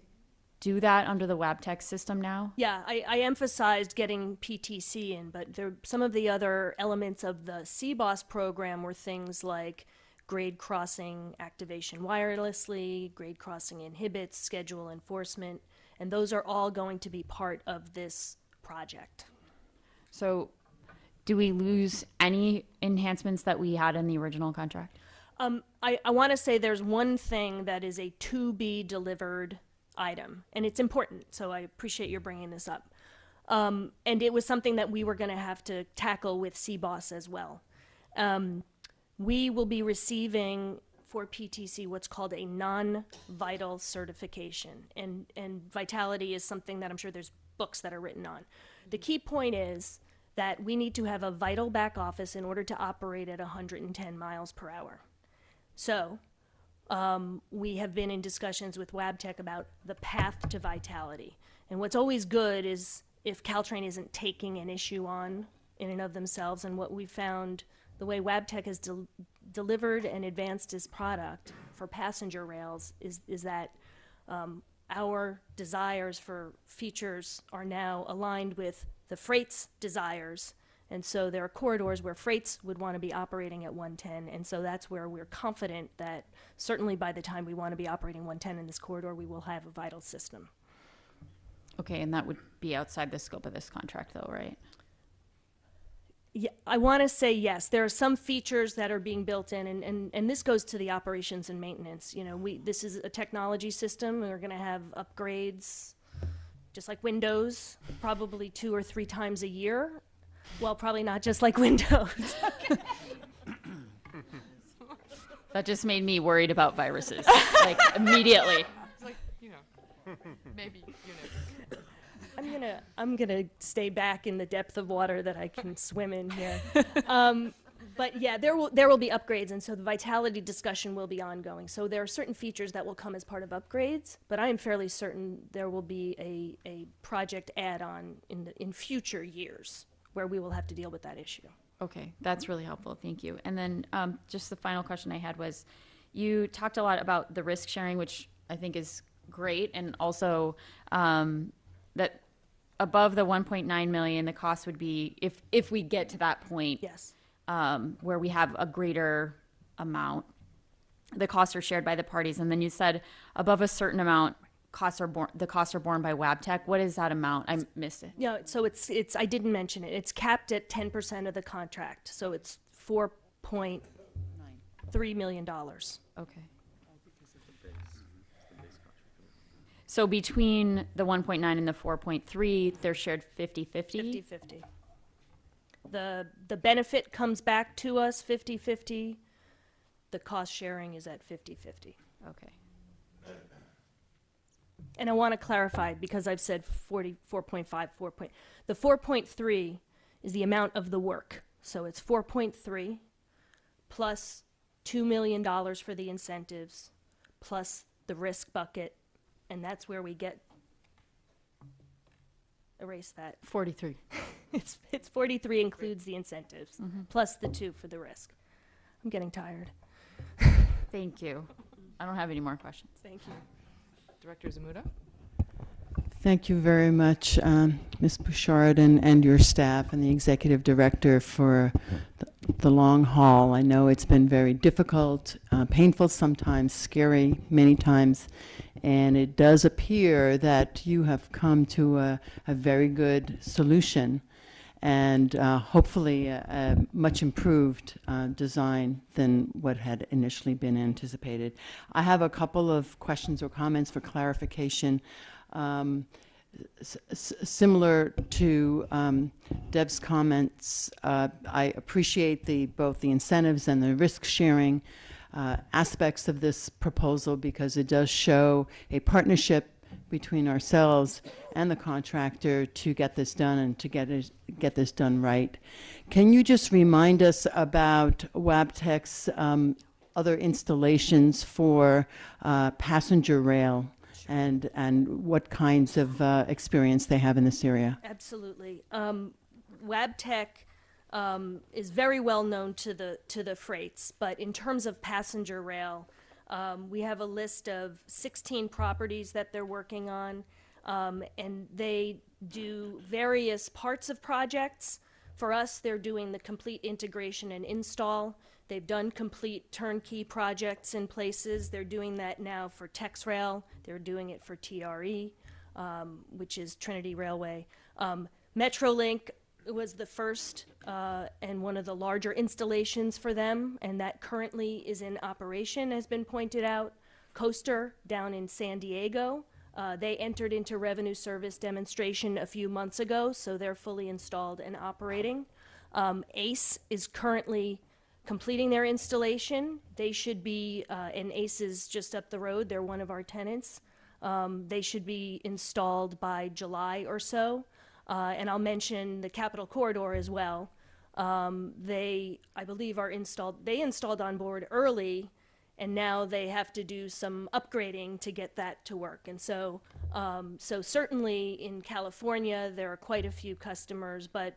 do that under the Wabtec system now? Yeah, I emphasized getting PTC in, but some of the other elements of the CBOSS program were things like grade crossing activation wirelessly, grade crossing inhibits, schedule enforcement, and those are all going to be part of this project. So do we lose any enhancements that we had in the original contract? I want to say there's one thing that is a to be delivered item, and it's important, so I appreciate your bringing this up. And it was something that we were going to have to tackle with CBOSS as well. We will be receiving for PTC what's called a non-vital certification, and vitality is something that I'm sure there's books that are written on. The key point is that we need to have a vital back office in order to operate at 110 miles per hour. So we have been in discussions with Wabtec about the path to vitality. And what's always good is if Caltrain isn't taking an issue on in and of themselves. And what we found, the way Wabtec has delivered and advanced its product for passenger rails is that our desires for features are now aligned with the freight's desires. And so there are corridors where freights would want to be operating at 110. And so that's where we're confident that certainly by the time we want to be operating 110 in this corridor, we will have a vital system. Okay, and that would be outside the scope of this contract though, right? Yeah, I want to say yes. There are some features that are being built in, and this goes to the operations and maintenance. You know, this is a technology system. We're going to have upgrades, just like Windows, probably 2 or 3 times a year. Well, probably not just like Windows. That just made me worried about viruses, like immediately. It's like, maybe Unix. I'm gonna stay back in the depth of water that I can swim in here. But yeah, there will be upgrades, and so the vitality discussion will be ongoing. So there are certain features that will come as part of upgrades, but I am fairly certain there will be a project add-on in future years where we will have to deal with that issue. Okay, that's really helpful. Thank you. And then just the final question I had was, you talked a lot about the risk sharing, which I think is great, and also that above the 1.9 million, the cost would be, if we get to that point, Yes. where we have a greater amount, the costs are shared by the parties. And then you said above a certain amount, the costs are borne by Wabtec. What is that amount? I missed it. Yeah, so it's I didn't mention it. It's capped at 10% of the contract, so it's $4.3 million. Okay. So between the 1.9 and the 4.3, they're shared 50-50? 50-50. The benefit comes back to us 50-50. The cost sharing is at 50-50. Okay. And I want to clarify, because I've said 4.5, the 4.3 is the amount of the work. So it's 4.3 plus $2 million for the incentives plus the risk bucket, and that's where we get, erase that. 43. It's 43 includes the incentives plus the 2 for the risk. I'm getting tired. Thank you. I don't have any more questions. Thank you. Director Zamuda? Thank you very much, Ms. Bouchard and your staff and the executive director for the long haul. I know it's been very difficult, painful sometimes, scary many times, and it does appear that you have come to a very good solution and hopefully a much improved design than what had initially been anticipated. I have a couple of questions or comments for clarification. Similar to Deb's comments, I appreciate both the incentives and the risk sharing aspects of this proposal, because it does show a partnership between ourselves and the contractor to get this done and to get this done right. Can you just remind us about Wabtec's other installations for passenger rail and what kinds of experience they have in this area. Absolutely. Wabtec is very well known to the freights, but in terms of passenger rail, we have a list of 16 properties that they're working on, and they do various parts of projects. For us, they're doing the complete integration and install. They've done complete turnkey projects in places. They're doing that now for TexRail. They're doing it for TRE, which is Trinity Railway. Metrolink was the first and one of the larger installations for them, and that currently is in operation, has been pointed out. Coaster down in San Diego, they entered into revenue service demonstration a few months ago, so they're fully installed and operating. ACE is currently completing their installation. They should be, and ACE is just up the road, they're one of our tenants. They should be installed by July or so. And I'll mention the Capitol Corridor as well. They, I believe, they installed on board early, and now they have to do some upgrading to get that to work. And so, so certainly in California, there are quite a few customers, but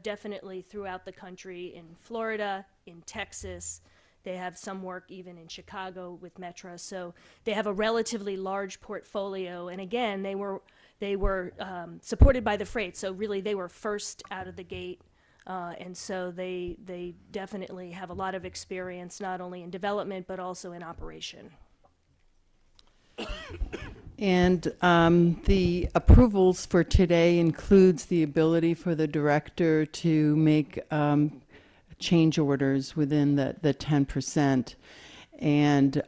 definitely throughout the country, in Florida, in Texas. They have some work even in Chicago with Metra. So they have a relatively large portfolio. And again, they were supported by the freight. So really they were first out of the gate. And so they definitely have a lot of experience, not only in development, but also in operation. And the approvals for today includes the ability for the director to make change orders within the 10%. And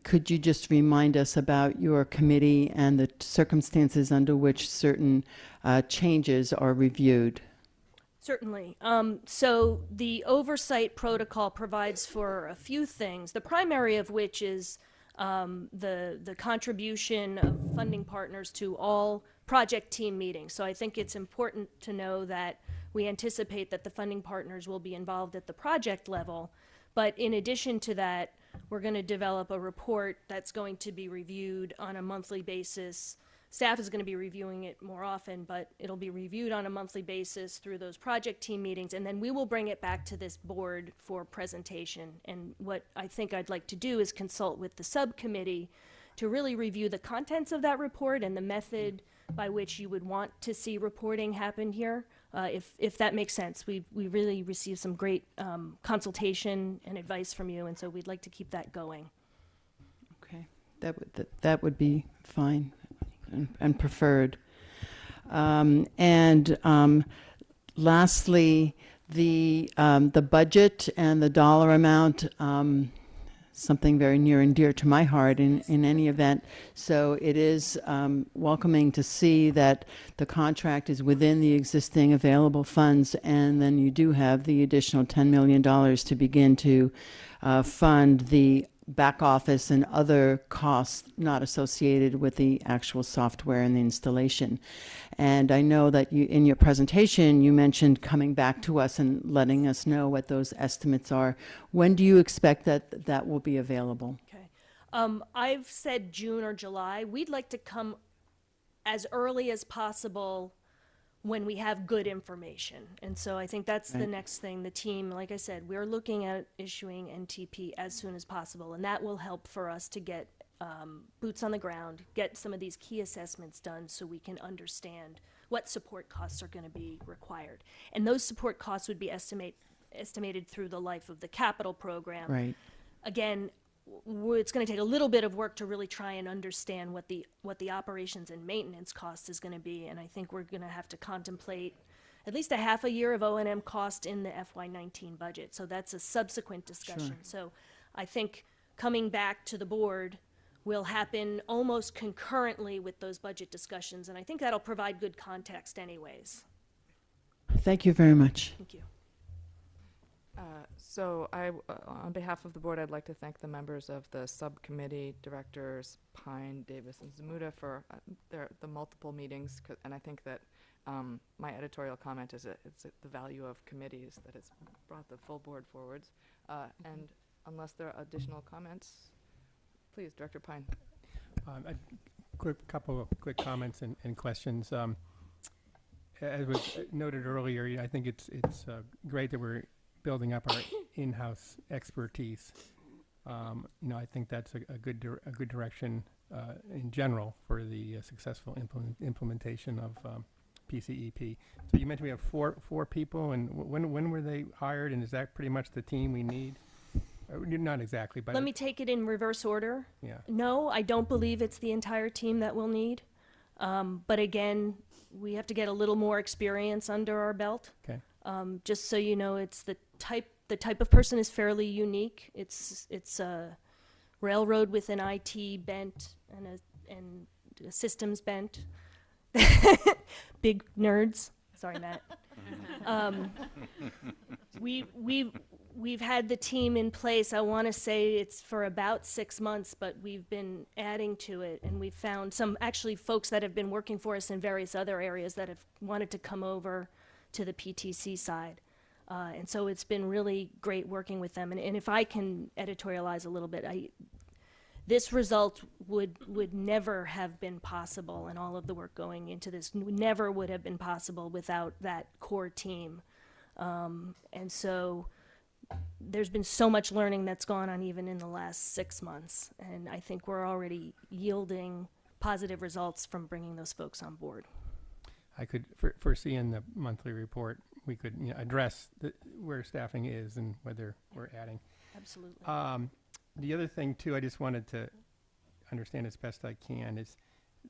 could you just remind us about your committee and the circumstances under which certain changes are reviewed? Certainly. So the oversight protocol provides for a few things, the primary of which is the contribution of funding partners to all project team meetings. So I think it's important to know that we anticipate that the funding partners will be involved at the project level. But in addition to that, we're going to develop a report that's going to be reviewed on a monthly basis. Staff is going to be reviewing it more often, but it'll be reviewed on a monthly basis through those project team meetings, and then we will bring it back to this board for presentation. And what I think I'd like to do is consult with the subcommittee to really review the contents of that report and the method by which you would want to see reporting happen here, if that makes sense. We really received some great consultation and advice from you, and so we'd like to keep that going. Okay, that would be fine and preferred. Lastly, the budget and the dollar amount, something very near and dear to my heart in any event. So it is welcoming to see that the contract is within the existing available funds, and then you do have the additional $10 million to begin to fund the back office and other costs not associated with the actual software and the installation. And I know that you, in your presentation, you mentioned coming back to us and letting us know what those estimates are. When do you expect that that will be available? Okay. I've said June or July. We'd like to come as early as possible when we have good information. And so I think that's the next thing. The team, like I said, we're looking at issuing NTP as soon as possible, and that will help for us to get boots on the ground, get some of these key assessments done so we can understand what support costs are going to be required. And those support costs would be estimated through the life of the capital program. Right. Again, it's going to take a little bit of work to really try and understand what the operations and maintenance cost is going to be, and I think we're going to have to contemplate at least a half a year of O&M cost in the FY19 budget. So that's a subsequent discussion. Sure. So I think coming back to the board will happen almost concurrently with those budget discussions, and I think that'll provide good context anyways. Thank you very much. Thank you. So on behalf of the board, I'd like to thank the members of the subcommittee, directors Pine, Davis, and Zamuda for the multiple meetings. And I think that my editorial comment is it's the value of committees that it's brought the full board forwards. And unless there are additional comments, please, Director Pine. A couple of quick comments and questions. As was noted earlier, I think it's great that we're building up our in-house expertise. I think that's a good direction in general for the successful implementation of PCEP. So you mentioned we have four people, and when were they hired, and is that pretty much the team we need? Not exactly, but Let me take it in reverse order. yeah. No, I don't believe it's the entire team that we'll need. But again, we have to get a little more experience under our belt. Okay. Just so you know, it's the type of person is fairly unique. It's a railroad with an IT bent and a systems bent. Big nerds. Sorry, Matt. We've had the team in place, I want to say it's for about 6 months, but we've been adding to it, and we've found some actually folks that have been working for us in various other areas that have wanted to come over to the PTC side. And so it's been really great working with them. And if I can editorialize a little bit, this result would never have been possible, and all of the work going into this never would have been possible without that core team. And so there's been so much learning that's gone on even in the last 6 months, and I think we're already yielding positive results from bringing those folks on board. I could foresee in the monthly report we could address where staffing is and whether we're adding. Absolutely. The other thing too, I just wanted to understand as best I can is,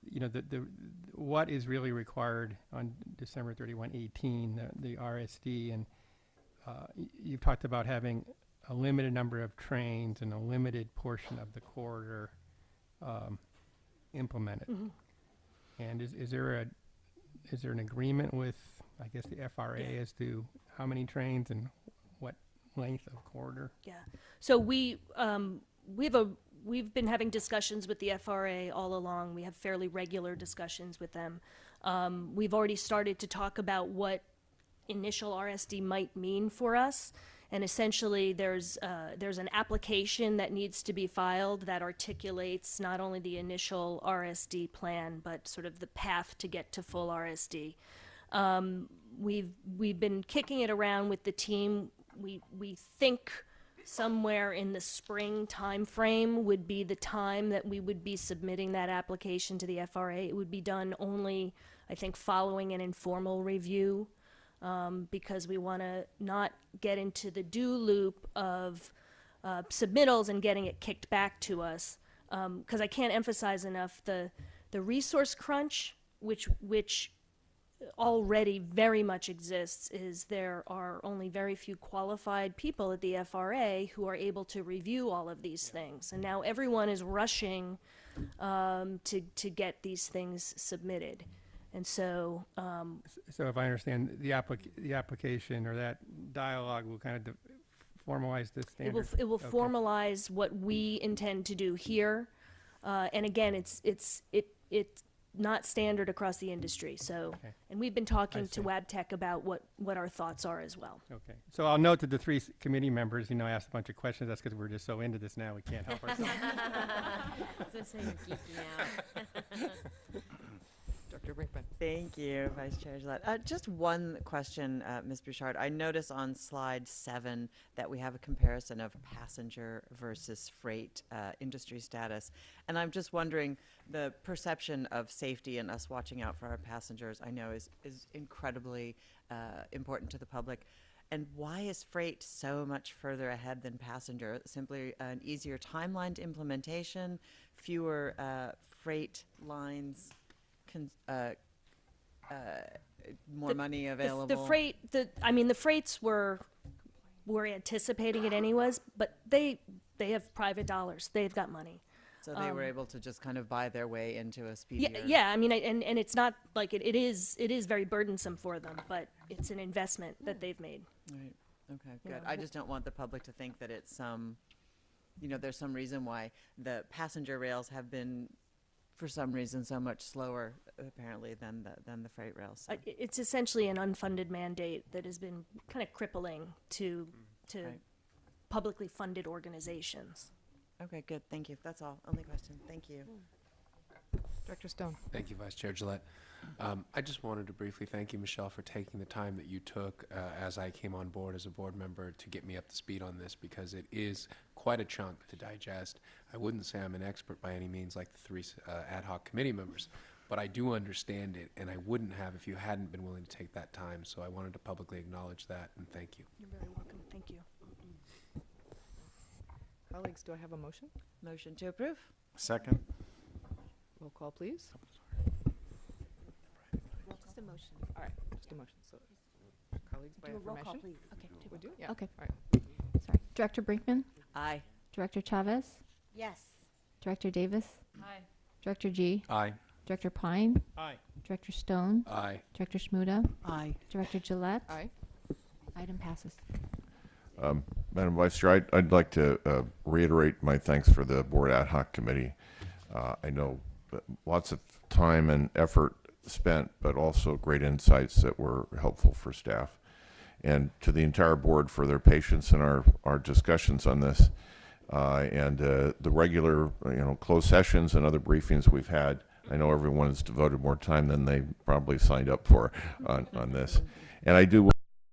the what is really required on December 31/18, the RSD, and you've talked about having a limited number of trains and a limited portion of the corridor implemented. Mm-hmm. And is there an agreement with, I guess, the FRA as to how many trains and what length of corridor? Yeah. So we've been having discussions with the FRA all along. We have fairly regular discussions with them. We've already started to talk about what initial RSD might mean for us. And essentially, there's an application that needs to be filed that articulates not only the initial RSD plan, but sort of the path to get to full RSD. We've been kicking it around with the team. We think somewhere in the spring time frame would be the time that we would be submitting that application to the FRA. It would be done only, I think, following an informal review. Because we want to not get into the do loop of submittals and getting it kicked back to us. Because I can't emphasize enough the resource crunch, which already very much exists, is there are only very few qualified people at the FRA who are able to review all of these things. And now everyone is rushing to get these things submitted. And so, so if I understand, the application or that dialogue will kind of formalize this standard. it will Okay. formalize what we intend to do here, and again, it's not standard across the industry. So, Okay. and we've been talking to see. Wabtec about what our thoughts are as well. Okay. So I'll note that the three committee members, asked a bunch of questions. That's because we're just so into this now we can't help ourselves. So say you're geeking out. Dr. Brinkman. Thank you, Vice Chair Gillette. Just one question, Ms. Bouchard. I notice on slide 7 that we have a comparison of passenger versus freight industry status. And I'm just wondering, the perception of safety and us watching out for our passengers, I know is incredibly important to the public. And why is freight so much further ahead than passenger? Simply an easier timeline to implementation, fewer freight lines, more money available. The freights were anticipating it anyways, but they have private dollars. They've got money. So they were able to just kind of buy their way into a speedier. Yeah. I mean, and it's not like it is very burdensome for them, but it's an investment that they've made. Right. Okay. Good. Yeah. I just don't want the public to think that it's there's some reason why the passenger rails have been, for some reason, so much slower apparently than the freight rails. So. It's essentially an unfunded mandate that has been kind of crippling to Right. publicly funded organizations. Okay, good. Thank you. That's all. Only question. Thank you. Director Stone. Thank you, Vice Chair Gillette. I just wanted to briefly thank you, Michelle, for taking the time that you took as I came on board as a board member to get me up to speed on this, because it is quite a chunk to digest. I wouldn't say I'm an expert by any means like the three ad hoc committee members, but I do understand it, and I wouldn't have if you hadn't been willing to take that time. So I wanted to publicly acknowledge that, and thank you. You're very welcome. Thank you. Colleagues, do I have a motion? Motion to approve? Second. Roll call, please. Just a motion. All right, just a motion. So, colleagues, by Do a roll call, affirmation? please. Okay. We do? Yeah. Okay. All right. Sorry. Director Brinkman, Aye. Director Chavez, Yes. Director Davis, Aye. Director G, Aye. Director Pine, Aye. Director Stone, Aye. Director Schmuda, Aye. Director Gillette. Aye. Item passes. Madam Vice Chair, I'd like to reiterate my thanks for the Board Ad Hoc Committee. I know lots of time and effort spent, but also great insights that were helpful for staff. And to the entire board for their patience in our discussions on this, and the regular closed sessions and other briefings we've had. I know everyone's devoted more time than they probably signed up for on this. And I do